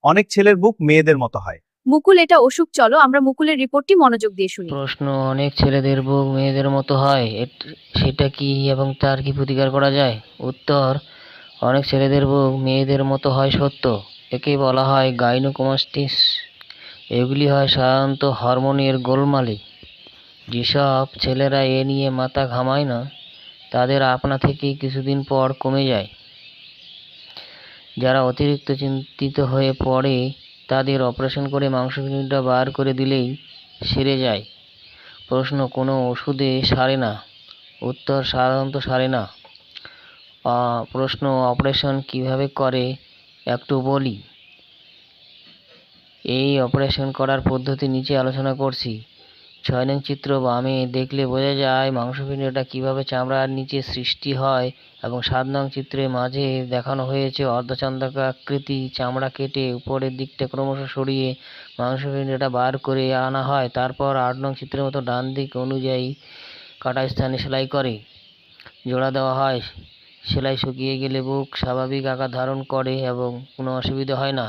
অনেক ছেলের বুক মেয়েদের মতো হয়। মুকুল, এটা অসুখ। চলো আমরা মুকুলের রিপোর্টটি মনোযোগ দিয়ে শুনি। প্রশ্ন: অনেক ছেলেদের বুক মেয়েদের মতো হয়, সেটা কি এবং তার কি প্রতিকার করা যায়? উত্তর: অনেক ছেলেদের বুক মেয়েদের মতো হয় সত্য। একে বলা হয় গাইনোকোমাস্টিস। এগুলি হয় সাধারণত হরমোনের গোলমালে। যেসব ছেলেরা এ নিয়ে মাথা ঘামায় না তাদের আপনা থেকেই কিছুদিন পর কমে যায়। যারা অতিরিক্ত চিন্তিত হয়ে পড়ে তাদের অপারেশন করে মাংসপিণ্ডটা বার করে দিলেই সেরে যায়। প্রশ্ন: কোনো ওষুধে সারে না? উত্তর: সাধারণত সারে না। প্রশ্ন: অপারেশন কিভাবে করে একটু বলি। এই অপারেশন করার পদ্ধতি নিচে আলোচনা করছি। 6 নং চিত্র বামে দেখলে বোঝা যায় মাংসপিণ্ডটা কিভাবে চামড়ার নিচে সৃষ্টি হয়, এবং 7 নং চিত্রের মাঝে দেখানো হয়েছে অর্ধচন্দ্রাকৃতি চামড়া কেটে উপরের দিকটা ক্রমশ সরিয়ে মাংসপিণ্ডটা বার করে আনা হয়। তারপর 8 নং চিত্রের মতো ডান দিক অনুযায়ী কাটা স্থানে সেলাই করে জোড়া দেওয়া হয়। সেলাই শুকিয়ে গেলে বুক স্বাভাবিক আকার ধারণ করে এবং কোনো অসুবিধা হয় না।